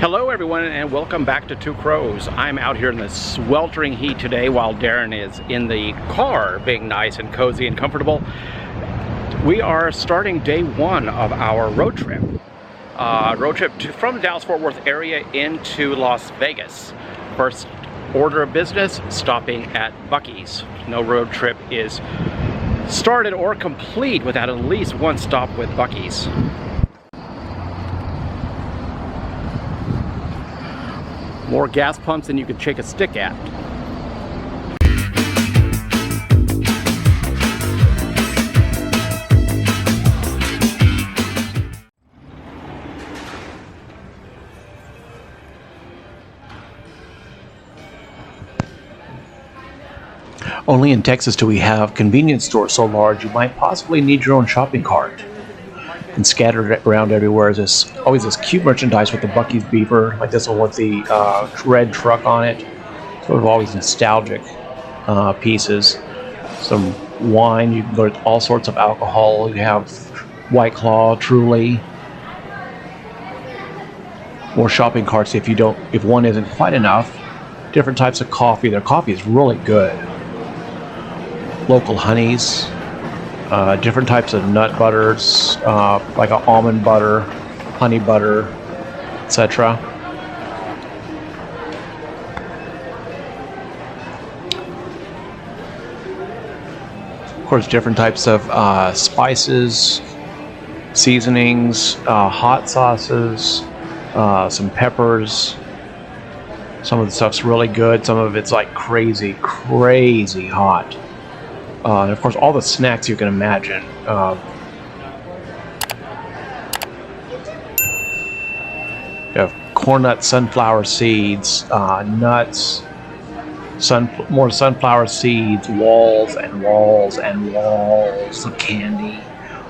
Hello everyone and welcome back to Two Crows. I'm out here in the sweltering heat today while Darren is in the car being nice and cozy and comfortable. We are starting day one of our road trip. From the Dallas-Fort Worth area into Las Vegas. First order of business, stopping at Buc-ee's. No road trip is started or complete without at least one stop with Buc-ee's. More gas pumps than you could shake a stick at. Only in Texas do we have convenience stores so large you might possibly need your own shopping cart. And scattered around everywhere is always this cute merchandise with the Buc-ee's beeper, like this one with the red truck on it. Sort of always nostalgic pieces. Some wine, you can go to all sorts of alcohol. You have White Claw, Truly. More shopping carts if one isn't quite enough. Different types of coffee. Their coffee is really good. Local honeys. Different types of nut butters, like almond butter, honey butter, etc. Of course, different types of spices, seasonings, hot sauces, some peppers. Some of the stuff's really good. Some of it's like crazy hot. And of course, all the snacks you can imagine. You have corn nuts, sunflower seeds, nuts, more sunflower seeds, walls and walls and walls of candy.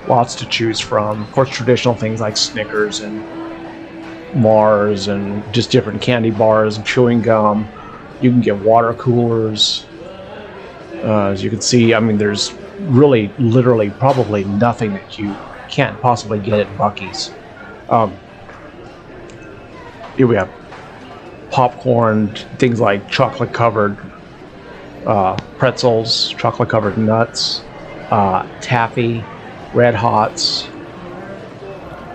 Lots to choose from. Of course, traditional things like Snickers and Mars and just different candy bars and chewing gum. You can get water coolers. As you can see, I mean, there's really, literally, probably nothing that you can't possibly get at Buc-ee's. Here we have popcorn, things like chocolate-covered pretzels, chocolate-covered nuts, taffy, Red Hots,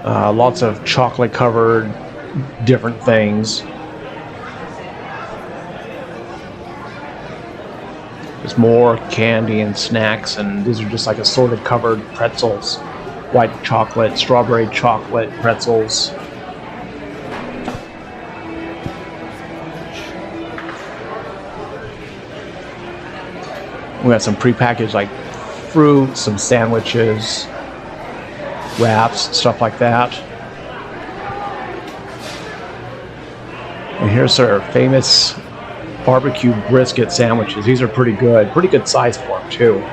lots of chocolate-covered different things. There's more candy and snacks, and these are just like assorted covered pretzels. White chocolate, strawberry chocolate pretzels. We got some prepackaged like fruit, some sandwiches, wraps, stuff like that. And here's our famous barbecue brisket sandwiches. These are pretty good size for them too.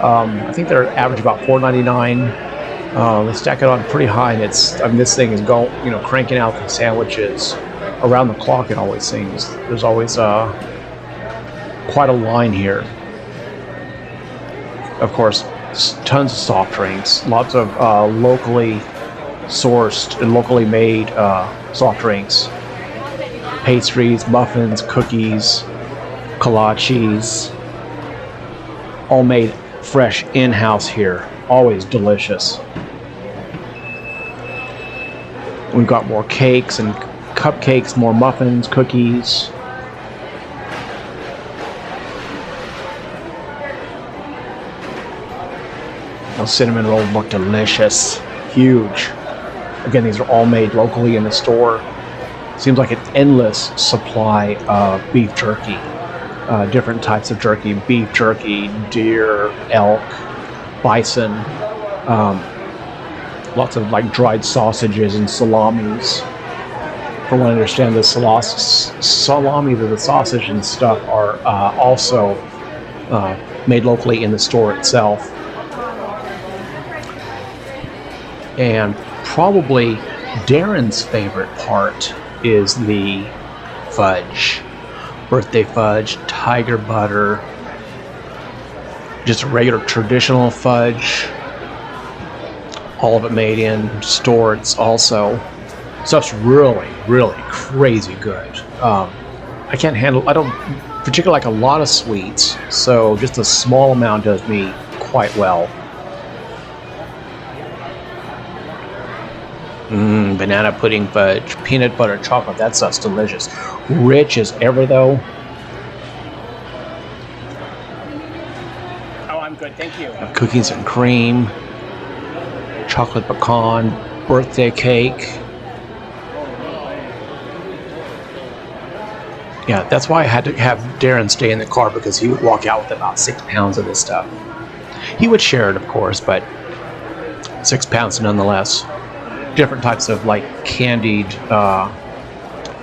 I think they're average about $4.99. They stack it on pretty high, and this thing is cranking out the sandwiches around the clock. It always seems there's always quite a line here. Of course, tons of soft drinks, lots of locally sourced and locally made soft drinks. Pastries, muffins, cookies, kolaches, all made fresh in-house here. Always delicious. We've got more cakes and cupcakes, more muffins, cookies. Those cinnamon rolls look delicious. Huge. Again, these are all made locally in the store. Seems like an endless supply of beef jerky. Different types of jerky. Beef jerky, deer, elk, bison. Lots of like dried sausages and salamis. From what I understand, the salami, the sausage and stuff are also made locally in the store itself. And probably Darren's favorite part is the fudge. Birthday fudge, tiger butter, just a regular traditional fudge. All of it made in store. It's also Stuff's really, really crazy good. I don't particularly like a lot of sweets, so just a small amount does me quite well. Banana pudding fudge, peanut butter chocolate, that stuff's delicious. Rich as ever though. Oh, I'm good, thank you. Cookies and cream, chocolate pecan, birthday cake. Yeah, that's why I had to have Darren stay in the car, because he would walk out with about 6 pounds of this stuff. He would share it, of course, but 6 pounds nonetheless. Different types of like candied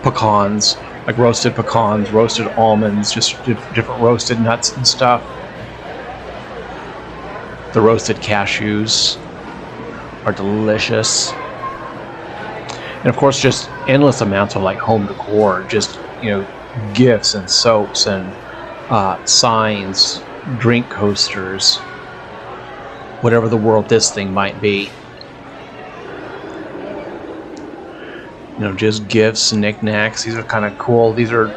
pecans, like roasted pecans, roasted almonds, just different roasted nuts and stuff. The roasted cashews are delicious. And of course, just endless amounts of like home decor, just, gifts and soaps and signs, drink coasters, whatever the world this thing might be. Just gifts and knickknacks. These are kind of cool. These are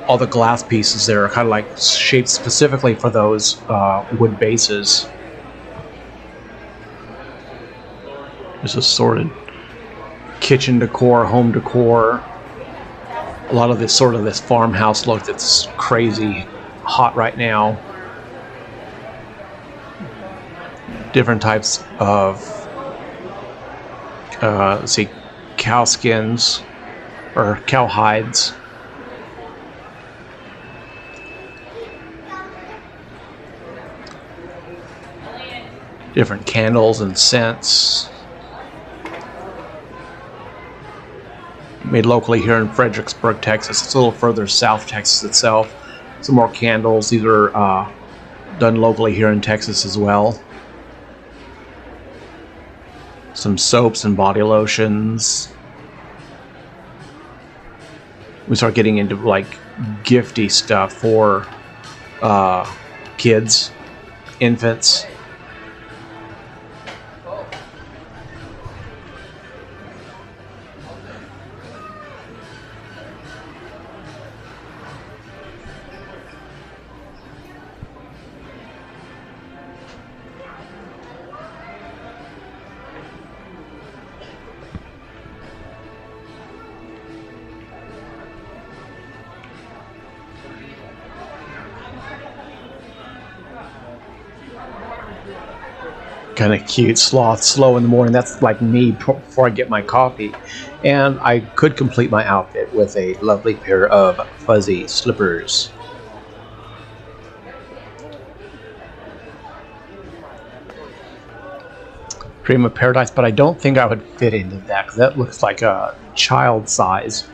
all the glass pieces there are kind of like shaped specifically for those wood bases. Just assorted kitchen decor, home decor. A lot of this this farmhouse look that's crazy hot right now. Different types of cow skins or cow hides. Different candles and scents. Made locally here in Fredericksburg, Texas. It's a little further south, Texas itself. Some more candles. These are done locally here in Texas as well. Some soaps and body lotions. We start getting into like gifty stuff for kids, infants. Kind of cute, slow in the morning. That's like me before I get my coffee. And I could complete my outfit with a lovely pair of fuzzy slippers. Dream of Paradise, but I don't think I would fit into that, because that looks like a child size.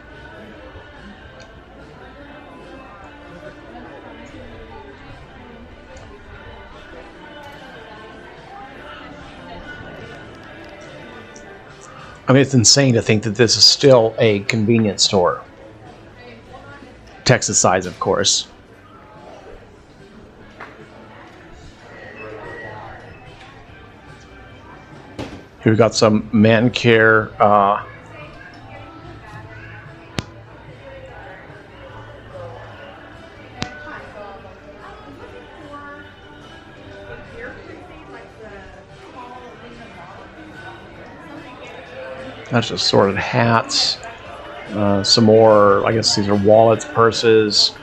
I mean, it's insane to think that this is still a convenience store. Texas size, of course. Here we've got some man care. That's just assorted hats. Some more, I guess these are wallets, purses,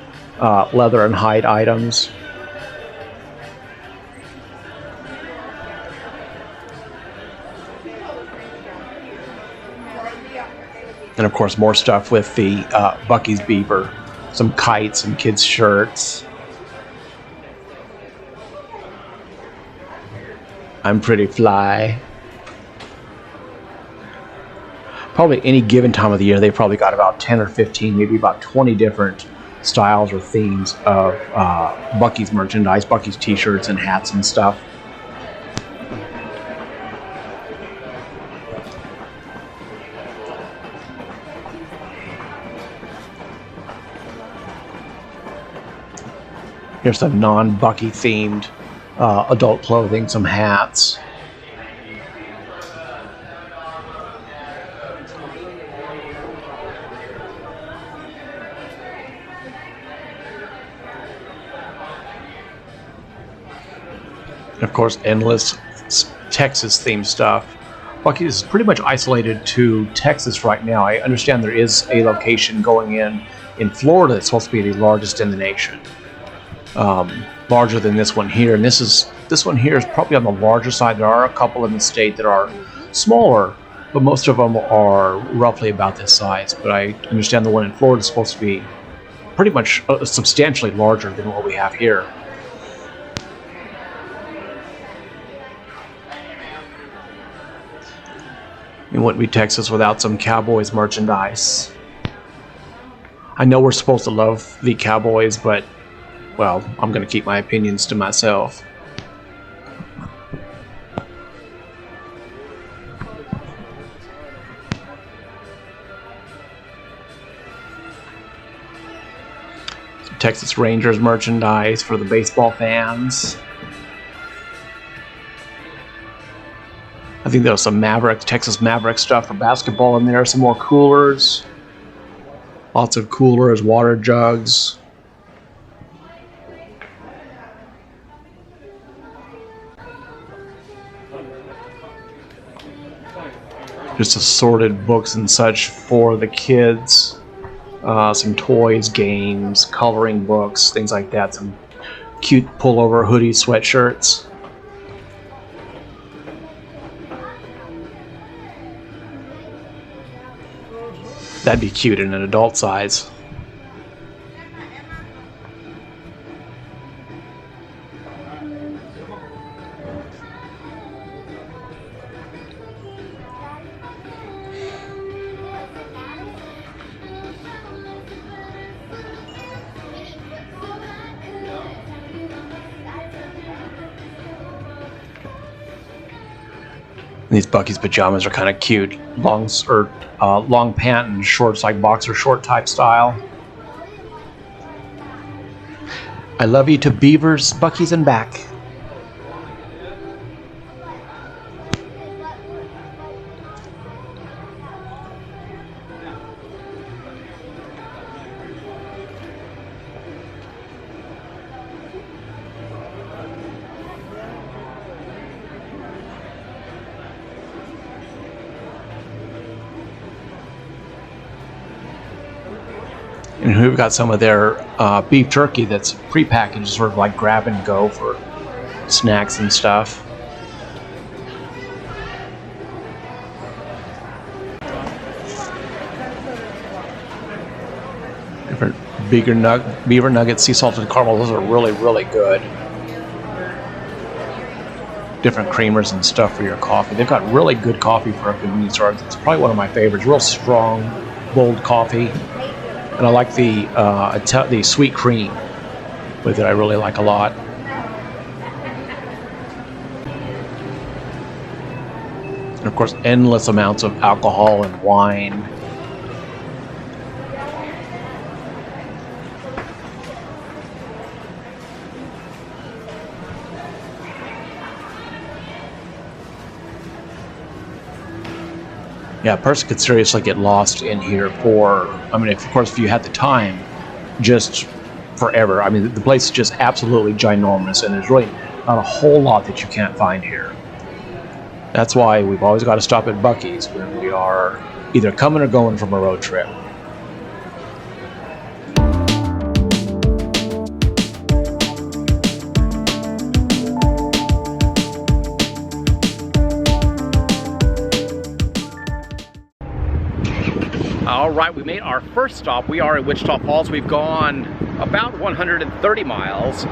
leather and hide items. And of course, more stuff with the Buc-ee's beaver, some kites and kids' shirts. I'm pretty fly. Probably any given time of the year, they've probably got about 10 or 15, maybe about 20 different styles or themes of Buc-ee's merchandise, Buc-ee's t-shirts and hats and stuff. Here's some non-Buc-ee themed adult clothing, some hats. And of course, endless Texas-themed stuff. Buc-ee's is pretty much isolated to Texas right now. I understand there is a location going in Florida that's supposed to be the largest in the nation. Larger than this one here. And this one here is probably on the larger side. There are a couple in the state that are smaller, but most of them are roughly about this size. But I understand the one in Florida is supposed to be pretty much substantially larger than what we have here. It wouldn't be Texas without some Cowboys merchandise. I know we're supposed to love the Cowboys, but, well, I'm going to keep my opinions to myself. Some Texas Rangers merchandise for the baseball fans. I think there's some Texas Maverick stuff for basketball in there. Some more coolers. Lots of coolers, water jugs. Just assorted books and such for the kids. Some toys, games, coloring books, things like that. Some cute pullover hoodies, sweatshirts. That'd be cute in an adult size. These Buc-ee's pajamas are kind of cute. Long pant and shorts, like boxer short type style. I love you to Beavers, Buc-ee's, and back. And we've got some of their beef jerky that's prepackaged, sort of like grab and go for snacks and stuff. Different beaver nuggets, sea salted caramel. Those are really, really good. Different creamers and stuff for your coffee. They've got really good coffee for a convenience store. It's probably one of my favorites. Real strong, bold coffee. And I like the sweet cream with it. I really like a lot. And of course, endless amounts of alcohol and wine. Yeah, a person could seriously get lost in here for, I mean, of course, if you had the time, just forever. I mean, the place is just absolutely ginormous, and there's really not a whole lot that you can't find here. That's why we've always got to stop at Buc-ee's when we are either coming or going from a road trip. All right, we made our first stop. We are at Wichita Falls. We've gone about 130 miles.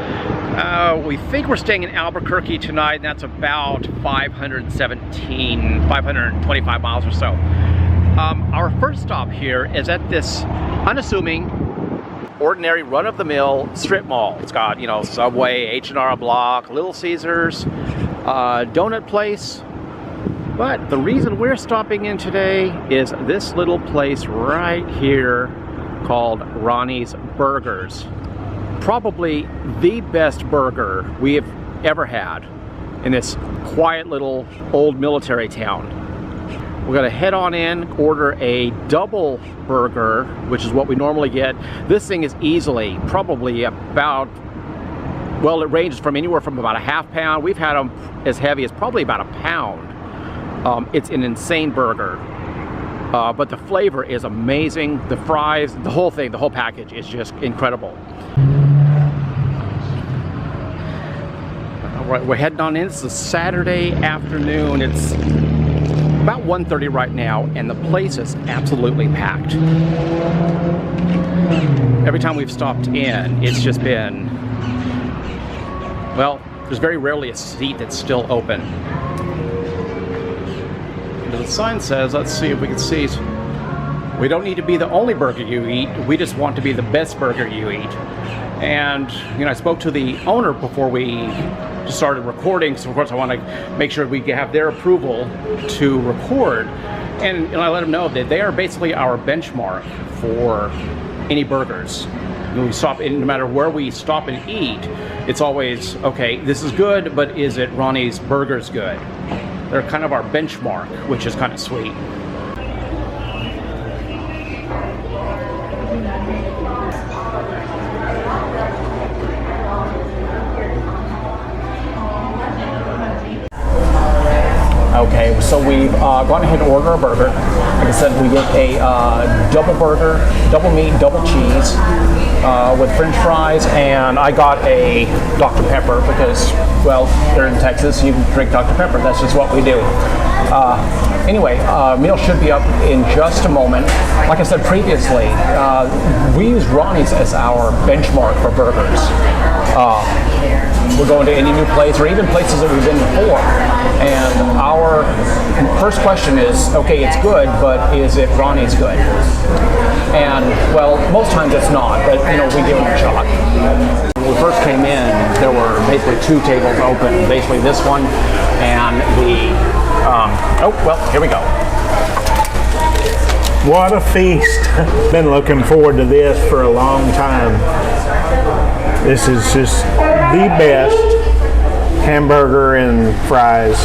We think we're staying in Albuquerque tonight, and that's about 525 miles or so. Our first stop here is at this unassuming, ordinary, run-of-the-mill strip mall. It's got, you know, Subway, H&R Block, Little Caesars, donut place. But the reason we're stopping in today is this little place right here called Ronnie's Burgers. Probably the best burger we have ever had in this quiet little old military town. We're gonna head on in, order a double burger, which is what we normally get. This thing is easily probably about Well, it ranges from anywhere from about a half pound. We've had them as heavy as probably about a pound. It's an insane burger. But the flavor is amazing. The fries, the whole thing, the whole package is just incredible. All right, we're heading on in. It's a Saturday afternoon. It's about 1:30 right now, and the place is absolutely packed. Every time we've stopped in, it's just been, well, there's very rarely a seat that's still open. The sign says, let's see if we can see, we don't need to be the only burger you eat, we just want to be the best burger you eat. And, you know, I spoke to the owner before we just started recording, so of course I want to make sure we have their approval to record. And I let them know that they are basically our benchmark for any burgers. When we stop in, no matter where we stop and eat, it's always, okay, this is good, but is it Ronnie's Burgers good? They're kind of our benchmark, which is kind of sweet. Okay, so we've gone ahead and ordered a burger. Like I said, we get a double burger, double meat, double cheese, with French fries, and I got a Dr. Pepper because, well, they're in Texas, you can drink Dr. Pepper, that's just what we do. Anyway, meal should be up in just a moment. Like I said previously, we use Ronnie's as our benchmark for burgers. We're going to any new place or even places that we've been before, and our first question is, okay, it's good, but is it Ronnie's good? And, well, most times it's not, but, you know, we give it a shot. When we first came in, there were basically two tables open, basically this one and the, oh, well, here we go. What a feast. Been looking forward to this for a long time. This is just the best hamburger and fries.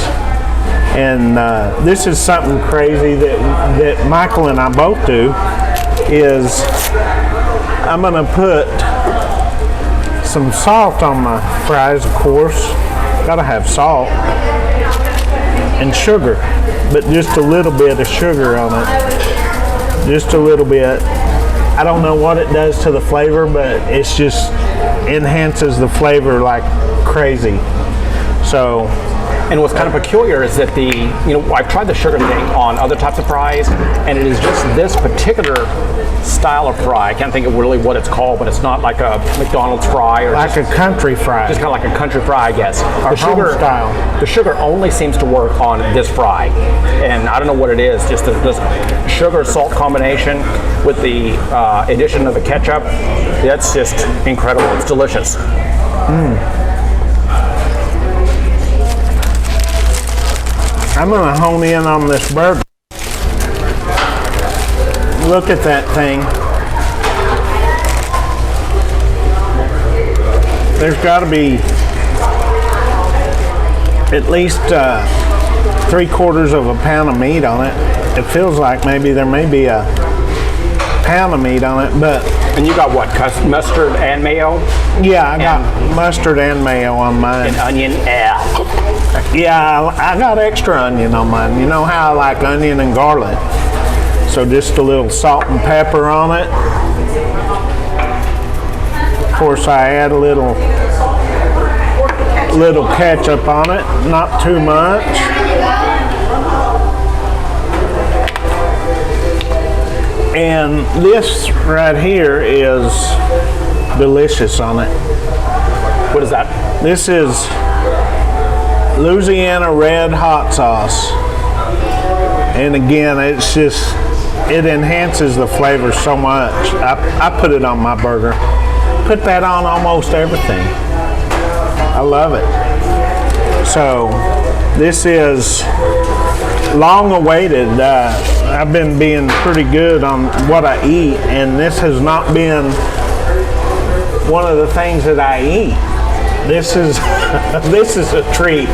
And this is something crazy that Michael and I both do, is I'm gonna put some salt on my fries, of course. Gotta have salt. And sugar, but just a little bit of sugar on it. Just a little bit. I don't know what it does to the flavor, but it's just enhances the flavor like crazy. So, and what's kind of peculiar is that I've tried the sugar thing on other types of fries, and it is just this particular style of fry. I can't think of really what it's called, but it's not like a McDonald's fry or like a country fry. Just kind of like a country fry, I guess. Our home style. The sugar only seems to work on this fry, and I don't know what it is. Just this sugar-salt combination with the addition of the ketchup. That's just incredible. It's delicious. I'm gonna hone in on this burger. Look at that thing. There's got to be at least 3/4 of a pound of meat on it. It feels like maybe there may be a pound of meat on it, but. And you got what? Mustard and mayo? Yeah, I got mustard and mayo on mine. And onion, Yeah, I got extra onion on mine. You know how I like onion and garlic. So just a little salt and pepper on it. Of course, I add a little ketchup on it, not too much. And this right here is delicious on it. What is that? This is Louisiana red hot sauce. And again, it's just, it enhances the flavor so much. I put it on my burger. Put that on almost everything. I love it. So this is long awaited. I've been being pretty good on what I eat, and this has not been one of the things that I eat. This is this is a treat.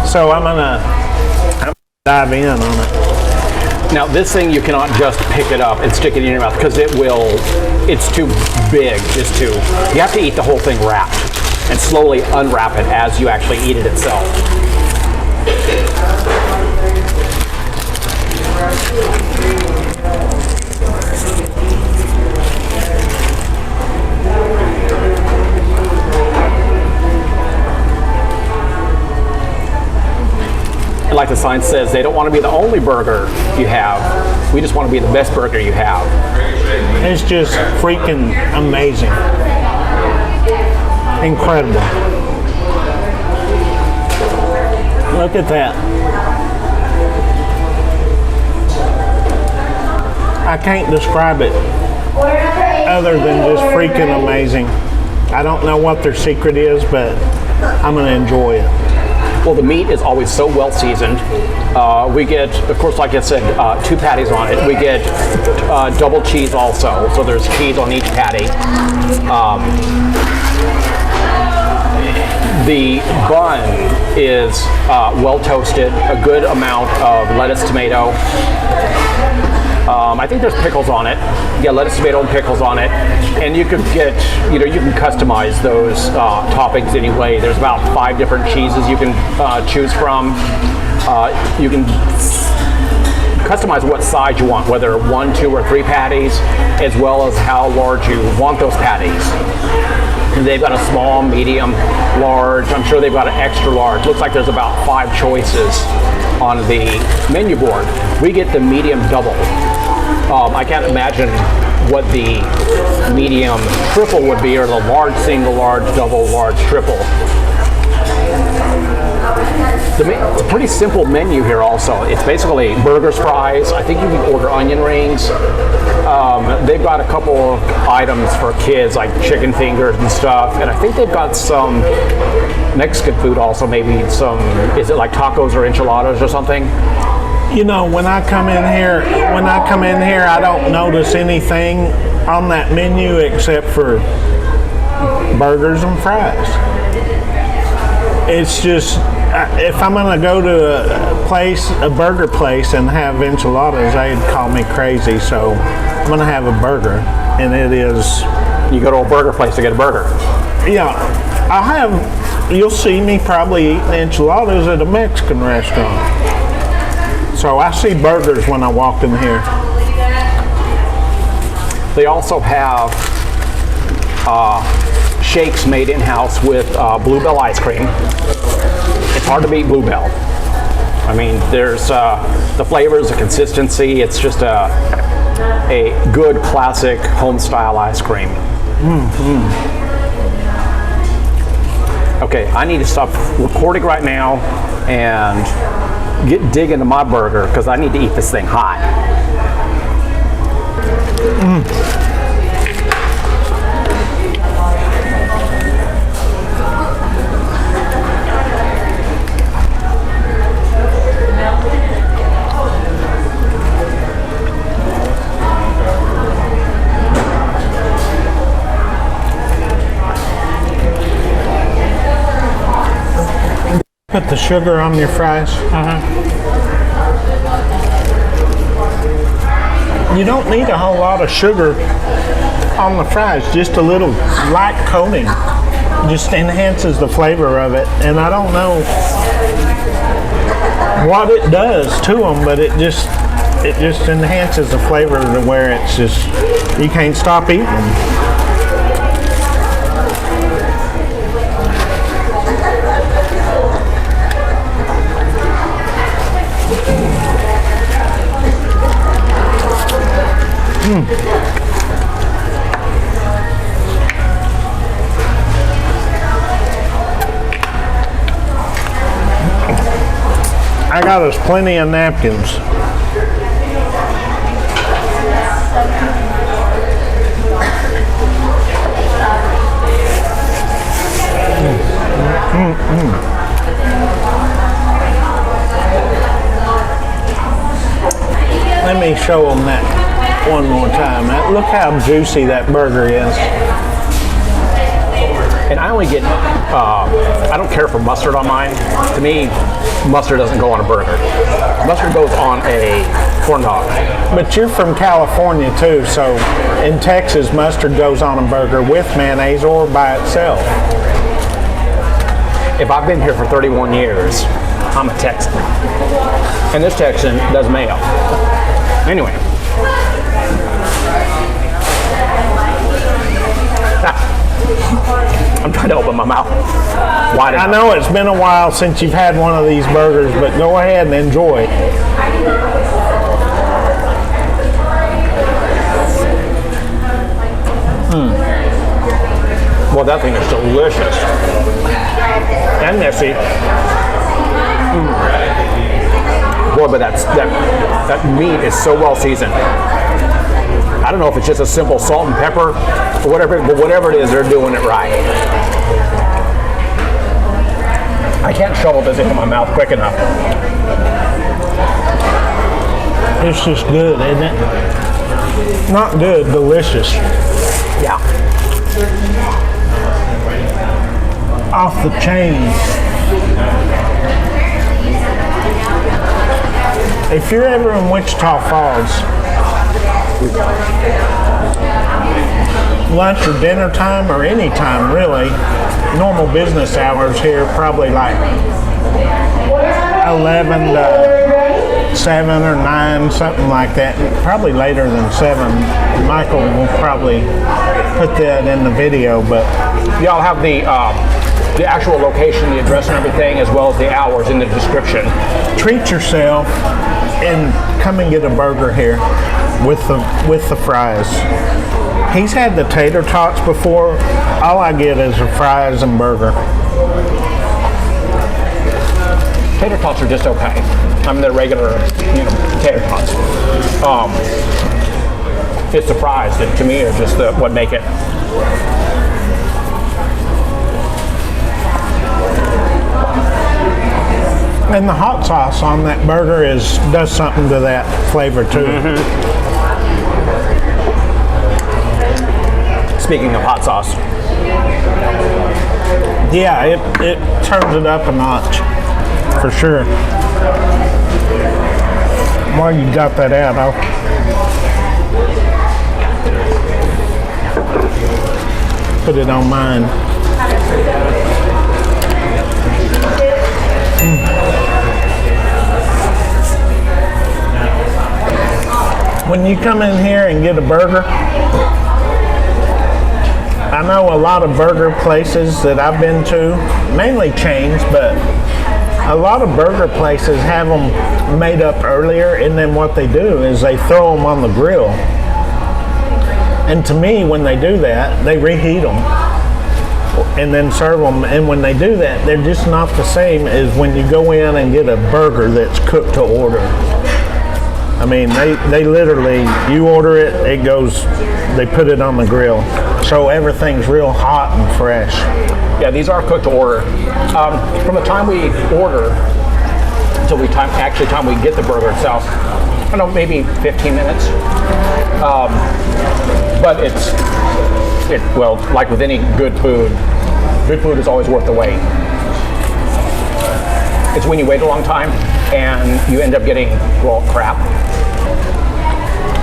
So I'm gonna dive in on it. Now this thing, you cannot just pick it up and stick it in your mouth because it's too big. You have to eat the whole thing wrapped. and slowly unwrap it as you actually eat it itself. And like the sign says, they don't want to be the only burger you have. We just want to be the best burger you have. It's just freaking amazing. Incredible. Look at that. I can't describe it other than just freaking amazing. I don't know what their secret is, but I'm going to enjoy it. Well, the meat is always so well seasoned. We get, of course, like I said, 2 patties on it. We get double cheese also, so there's cheese on each patty. The bun is well toasted, a good amount of lettuce, tomato. I think there's pickles on it. Yeah, lettuce, tomato, and pickles on it. And you could get, you can customize those toppings anyway. There's about 5 different cheeses you can choose from. You can customize what size you want, whether 1, 2, or 3 patties, as well as how large you want those patties. And they've got a small, medium, large. I'm sure they've got an extra large. Looks like there's about 5 choices on the menu board. We get the medium double. I can't imagine what the medium triple would be, or the large single, large double, large triple. It's a pretty simple menu here also. It's basically burgers, fries. I think you can order onion rings. They've got a couple of items for kids, like chicken fingers and stuff. And I think they've got some Mexican food also, maybe some, is it like tacos or enchiladas or something? When I come in here, I don't notice anything on that menu except for burgers and fries. It's just, if I'm gonna go to a burger place and have enchiladas, they'd call me crazy. So I'm gonna have a burger, and it is. You go to a burger place to get a burger. Yeah, you'll see me probably eating enchiladas at a Mexican restaurant. So I see burgers when I walk in here. They also have shakes made in-house with Bluebell ice cream. It's hard to beat Bluebell. I mean, there's the flavors, the consistency. It's just a good classic home-style ice cream. Mm-hmm. Okay, I need to stop recording right now and dig into my burger because I need to eat this thing hot. Put the sugar on your fries. You don't need a whole lot of sugar on the fries, just a little light coating just enhances the flavor of it. And I don't know what it does to them, but it just enhances the flavor to where it's just, you can't stop eating them. I got us plenty of napkins. Let me show them that one more time. Look how juicy that burger is. And I only get, I don't care for mustard on mine. To me, mustard doesn't go on a burger. Mustard goes on a corn dog. But you're from California too, so in Texas, mustard goes on a burger with mayonnaise or by itself. if I've been here for 31 years, I'm a Texan. And this Texan does mayo. Anyway. I'm trying to open my mouth wide enough. I know it's been a while since you've had one of these burgers, but go ahead and enjoy. Well, that thing is delicious. And messy. Boy, but that meat is so well seasoned. I don't know if it's just a simple salt and pepper or whatever, but whatever it is, they're doing it right. I can't shovel this into my mouth quick enough. It's just good, isn't it? Not good, delicious. Yeah. Off the chain. If you're ever in Wichita Falls, lunch or dinner time or any time really, normal business hours here probably like 11 to 7 or 9, something like that. Probably later than 7. Michael will probably put that in the video, but Y'all have the actual location, the address and everything, as well as the hours in the description. treat yourself and come and get a burger here with the fries. He's had the tater tots before. All I get is the fries and burger. Tater tots are just okay. I mean, they're regular, tater tots. It's the fries that, to me, are just what make it. And the hot sauce on that burger does something to that flavor too. Mm-hmm. Speaking of hot sauce. Yeah, it turns it up a notch, for sure. While you got that out, I'll put it on mine. When you come in here and get a burger, I know a lot of burger places that I've been to, mainly chains, but a lot of burger places have them made up earlier, and then what they do is they throw them on the grill. And to me, when they do that, they reheat them and then serve them. And when they do that, they're just not the same as when you go in and get a burger that's cooked to order. I mean, they literally, you order it, it goes, they put it on the grill. So everything's real hot and fresh. Yeah, these are cooked to order. From the time we order until the time we get the burger itself, I don't know, maybe 15 minutes. But well, like with any good food is always worth the wait. It's when you wait a long time and you end up getting, well, crap.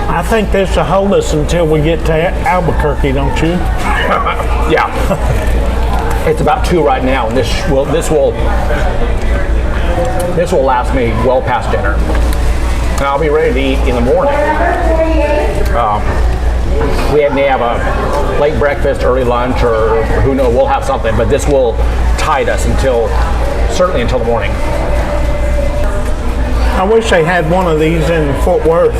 I think this will hold us until we get to Albuquerque, don't you? Yeah. It's about 2 right now, and this will last me well past dinner. And I'll be ready to eat in the morning. We may have a late breakfast, early lunch, or who knows, we'll have something, but this will tide us certainly until the morning. I wish they had one of these in Fort Worth.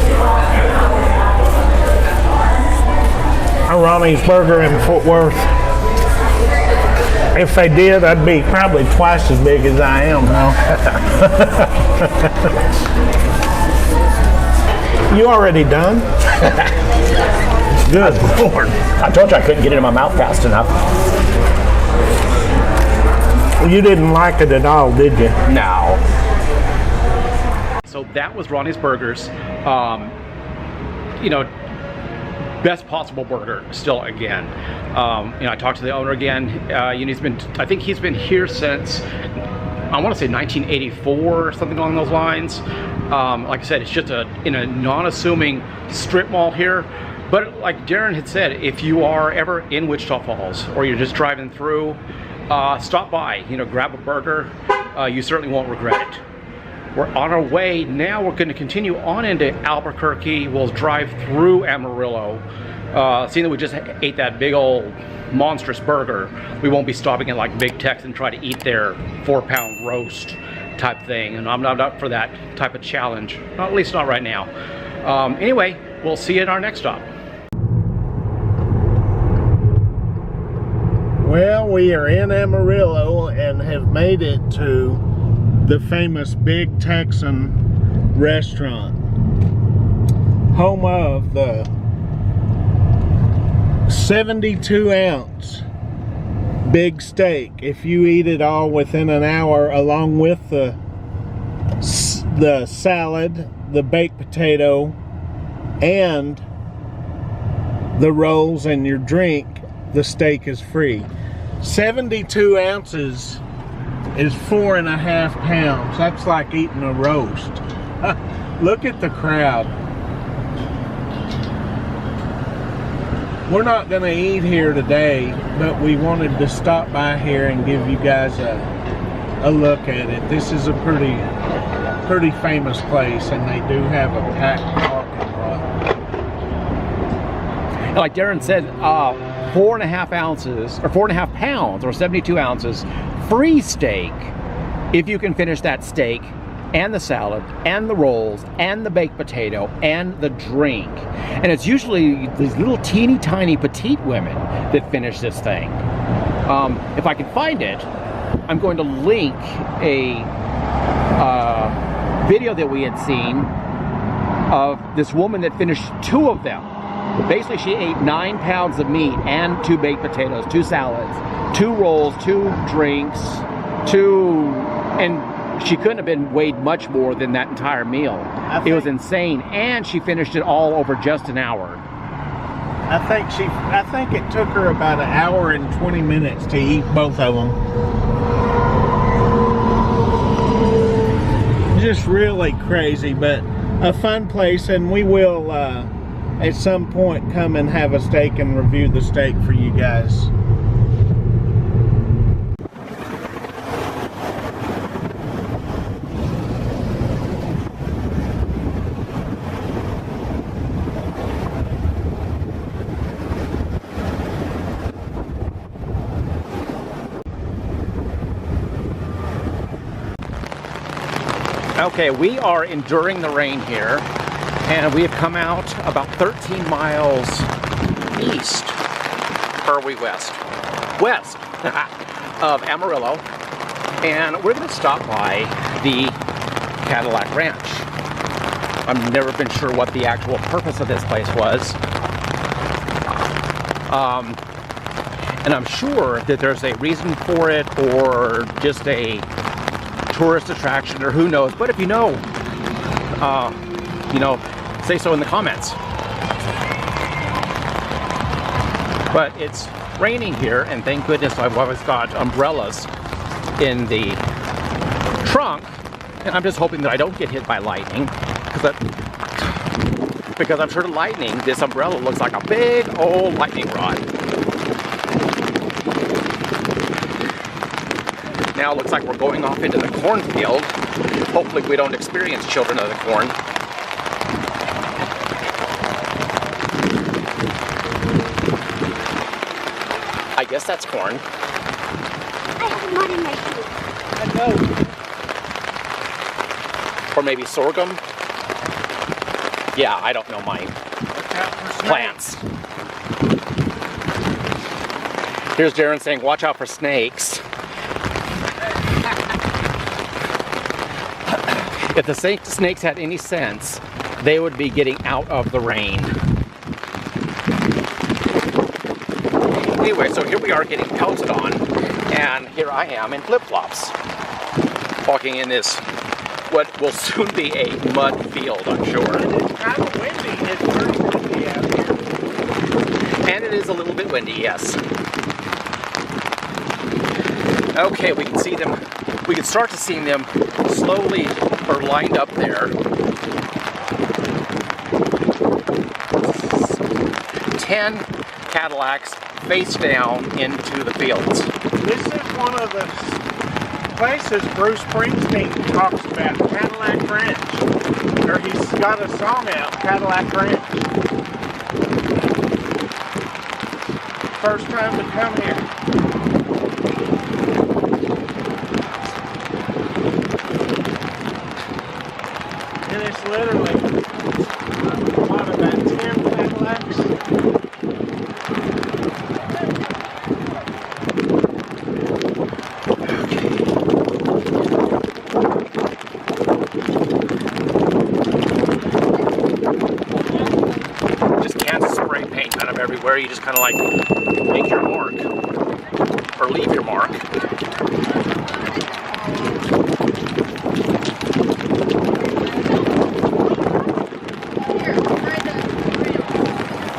A Ronnie's Burger in Fort Worth. If they did, I'd be probably twice as big as I am now. You already done? Good Lord. I told you I couldn't get it in my mouth fast enough. You didn't like it at all, did you? No. So that was Ronnie's Burgers. Best possible burger still again. I talked to the owner again. I think he's been here since, I want to say 1984 or something along those lines. Like I said, it's just in a non-assuming strip mall here. But like Darren had said, if you are ever in Wichita Falls or you're just driving through, stop by, you know, grab a burger. You certainly won't regret it. We're on our way now. We're going to continue on into Albuquerque. We'll drive through Amarillo. Seeing that we just ate that big old monstrous burger, we won't be stopping at like Big Tex and try to eat their 4-pound roast type thing. And I'm not up for that type of challenge. At least not right now. Anyway, we'll see you at our next stop. Well, we are in Amarillo and have made it to the famous Big Texan restaurant, home of the 72-ounce big steak. If you eat it all within an hour, along with the salad, the baked potato, and the rolls and your drink, the steak is free. 72 ounces is 4.5 pounds. That's like eating a roast. Look at the crowd. We're not going to eat here today, but we wanted to stop by here and give you guys a look at it. This is a pretty famous place, and they do have a packed parking lot. Like Darren said, 4.5 ounces or 4.5 pounds or 72 ounces free steak if you can finish that steak and the salad and the rolls and the baked potato and the drink. And it's usually these little teeny tiny petite women that finish this thing. If I can find it, I'm going to link a video that we had seen of this woman that finished 2 of them. Basically, she ate 9 pounds of meat and 2 baked potatoes, 2 salads, 2 rolls, 2 drinks, and she couldn't have been weighed much more than that entire meal. It was insane, and she finished it all over just an hour. I think it took her about 1 hour and 20 minutes to eat both of them. Just really crazy, but a fun place, and we will at some point come and have a steak and review the steak for you guys. Okay, we are enduring the rain here, and we have come out about 13 miles east, or are we west of Amarillo, and we're going to stop by the Cadillac Ranch. I've never been sure what the actual purpose of this place was, and I'm sure that there's a reason for it, or just a tourist attraction, or who knows. But if you know, say so in the comments. But it's raining here, and thank goodness I've always got umbrellas in the trunk, and I'm just hoping that I don't get hit by lightning, because I'm sure the lightning, this umbrella looks like a big old lightning rod. Now it looks like we're going off into the cornfield. Hopefully we don't experience children of the corn. I guess that's corn. I have mud in my teeth. I know. Or maybe sorghum. Yeah, I don't know my plants. Here's Darren saying, watch out for snakes. If the snakes had any sense, they would be getting out of the rain. Anyway, so here we are getting pelted on, and here I am in flip-flops, walking in this, what will soon be a mud field, I'm sure. It's kind of windy. It's pretty windy out here. And it is a little bit windy, yes. Okay, we can see them. We can start to see them slowly are lined up there. 10 Cadillacs face down into the fields. This is one of the places Bruce Springsteen talks about, Cadillac Ranch. Or he's got a song out, Cadillac Ranch. First time to come here. And it's literally, what, about 10 Cadillacs? Just cans of spray paint kind of everywhere. You just kind of like make your mark or leave your mark.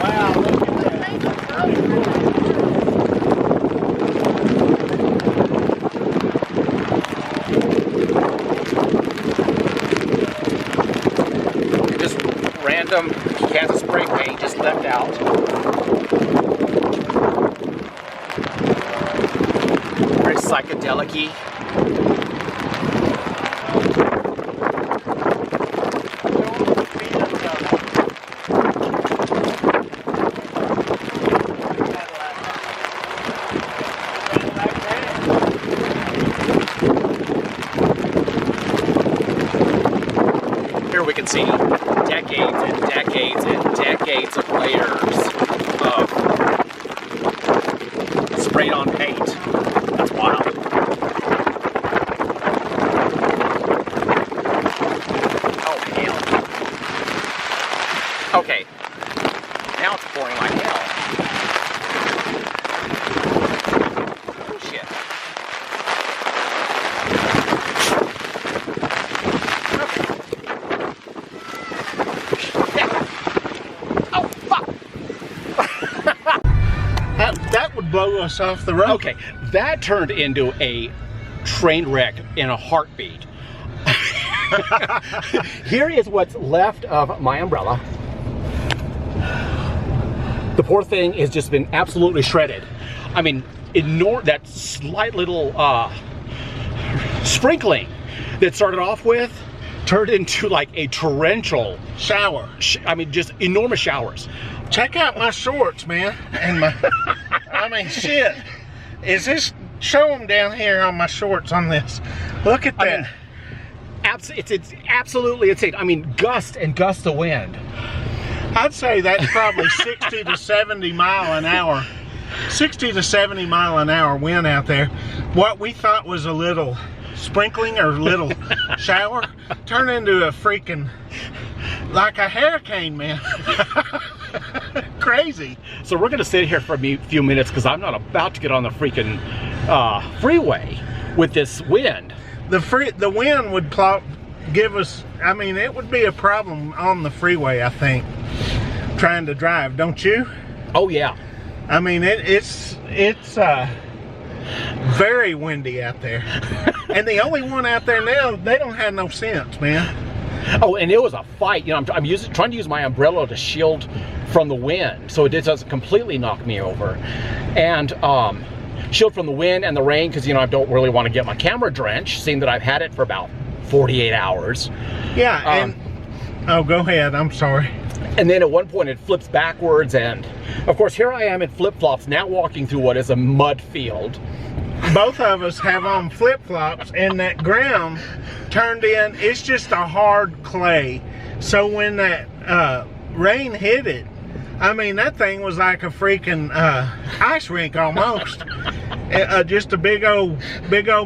Wow, look at that. Just random cans of spray paint just left out. Very psychedelic-y. Here we can see decades and decades and decades of layers of sprayed on paint. That's wild. Oh, hell. Okay. Now it's pouring like hell. Oh, shit. Oh, fuck. That would blow us off the road. Okay, that turned into a train wreck in a heartbeat. Here is what's left of my umbrella. The poor thing has just been absolutely shredded. I mean, ignore that slight little sprinkling that started off with turned into like a torrential Shower. I mean, just enormous showers. Check out my shorts, man. And my, I mean, shit. Is this, show them down here on my shorts on this. Look at that. I mean, it's absolutely insane. I mean, gusts and gusts of wind. I'd say that's probably 60 to 70 mile an hour. 60 to 70 mile an hour wind out there. What we thought was a little sprinkling or little shower turned into a freaking, like a hurricane, man. Crazy. So we're gonna sit here for a few minutes because I'm not about to get on the freaking freeway with this wind. The wind would give us, I mean, it would be a problem on the freeway, I think, trying to drive, don't you? Oh yeah. I mean, it's very windy out there. And the only one out there now, they don't have no sense, man. Oh, and it was a fight. You know, I'm trying to use my umbrella to shield from the wind so it doesn't completely knock me over. And shield from the wind and the rain because, you know, I don't really want to get my camera drenched, seeing that I've had it for about 48 hours. Yeah, and oh, go ahead, I'm sorry. And then at one point it flips backwards, and of course here I am in flip-flops now walking through what is a mud field. Both of us have on flip-flops, and that ground turned in, it's just a hard clay. So when that rain hit it, I mean, that thing was like a freaking ice rink almost. Just a big old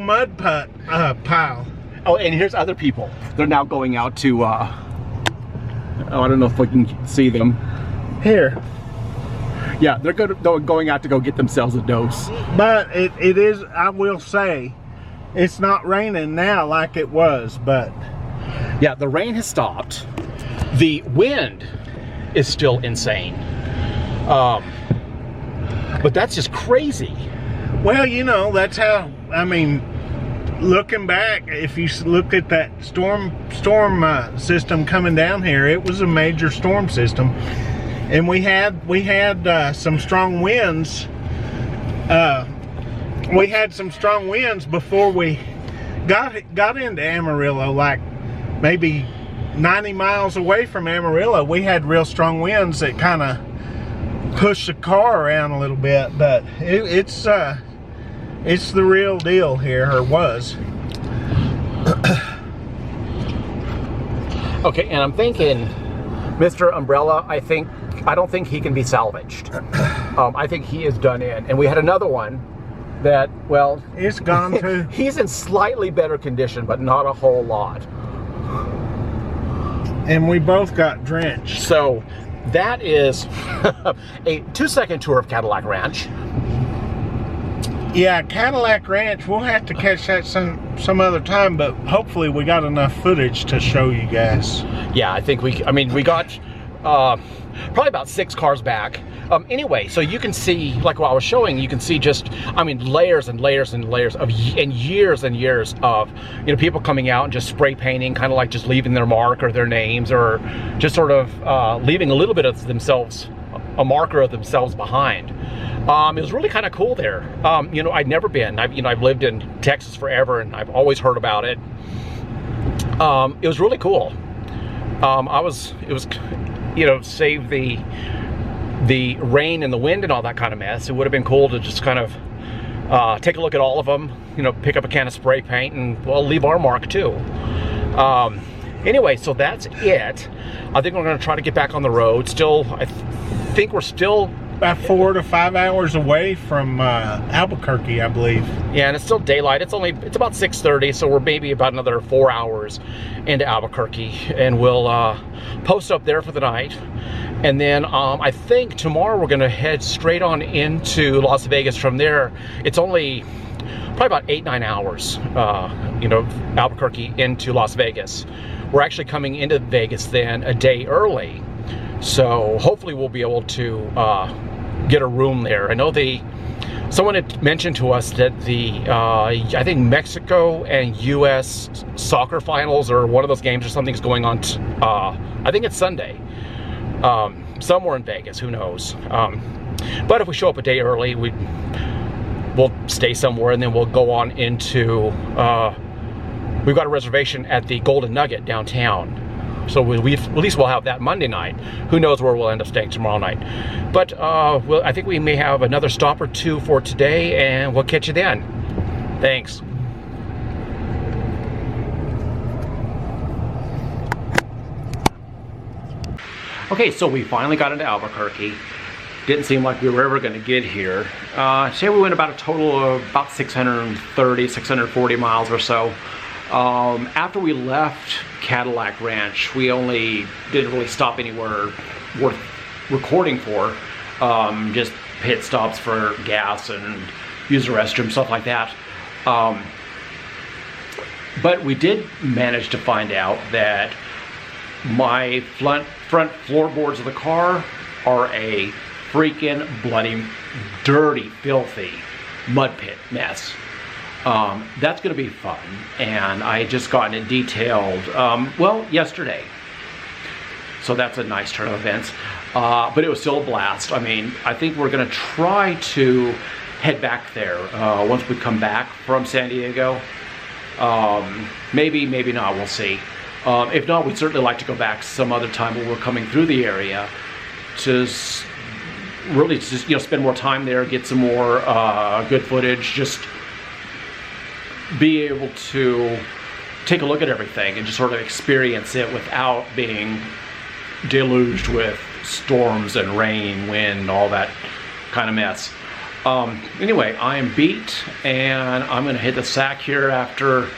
mud pile. Oh, and here's other people. They're now going out to, oh, I don't know if we can see them. Here. Yeah, they're going out to go get themselves a dose. But it is, I will say, it's not raining now like it was, but. Yeah, the rain has stopped. The wind is still insane. But that's just crazy. Well, you know, that's how, I mean, looking back, if you look at that storm system coming down here, it was a major storm system. And we had some strong winds We had some strong winds before we got into Amarillo, like maybe 90 miles away from Amarillo. We had real strong winds that kind of pushed the car around a little bit, but it's the real deal here, or was. Okay, and I'm thinking, Mr. Umbrella, I don't think he can be salvaged. I think he is done in. And we had another one that, well, it's gone too. He's in slightly better condition, but not a whole lot. And we both got drenched. So that is a 2-second tour of Cadillac Ranch. Yeah, Cadillac Ranch, we'll have to catch that some other time, but hopefully we got enough footage to show you guys. Yeah, I think we got probably about 6 cars back. Anyway, so you can see, like what I was showing, you can see just, layers and layers and layers of, and years of, people coming out and just spray painting, kind of like just leaving their mark or their names, or just sort of leaving a little bit of themselves, a marker of themselves behind. It was really kind of cool there. I'd never been. I've lived in Texas forever, and I've always heard about it. It was really cool. Save the rain and the wind and all that kind of mess. It would have been cool to just kind of take a look at all of them. Pick up a can of spray paint and, well, leave our mark too. Anyway, so that's it. I think we're going to try to get back on the road. Still, I think we're still about 4 to 5 hours away from Albuquerque, I believe. Yeah, and it's still daylight. It's about 6:30, so we're maybe about another 4 hours into Albuquerque, and we'll post up there for the night. And then I think tomorrow we're going to head straight on into Las Vegas from there. It's only probably about 8-9 hours, Albuquerque into Las Vegas. We're actually coming into Vegas then a day early. So hopefully we'll be able to get a room there. I know someone had mentioned to us that I think Mexico and U.S. soccer finals, or one of those games or something, is going on. I think it's Sunday, somewhere in Vegas. Who knows? But if we show up a day early, we'll stay somewhere, and then we'll go on into. We've got a reservation at the Golden Nugget downtown. So at least we'll have that Monday night. Who knows where we'll end up staying tomorrow night. But I think we may have another stop or two for today, and we'll catch you then. Thanks. Okay, so we finally got into Albuquerque. Didn't seem like we were ever going to get here. Say we went about a total of about 630, 640 miles or so. After we left Cadillac Ranch, we didn't really stop anywhere worth recording for. Just pit stops for gas and use the restroom, stuff like that. But we did manage to find out that my front floorboards of the car are a freaking bloody, dirty, filthy mud pit mess. That's going to be fun, and I had just gotten it detailed, yesterday. So that's a nice turn of events, but it was still a blast. I think we're going to try to head back there once we come back from San Diego. Maybe not, we'll see. If not, we'd certainly like to go back some other time when we're coming through the area to really just, spend more time there, get some more good footage, just be able to take a look at everything and just sort of experience it without being deluged with storms and rain, wind, all that kind of mess. Anyway, I am beat, and I'm going to hit the sack here after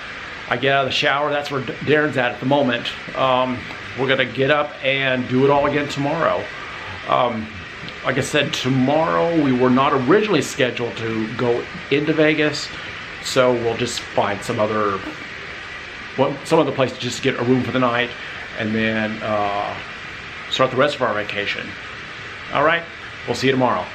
I get out of the shower. That's where Darren's at the moment. We're going to get up and do it all again tomorrow. Like I said, tomorrow we were not originally scheduled to go into Vegas. So we'll just find some other place to just get a room for the night, and then start the rest of our vacation. All right, we'll see you tomorrow.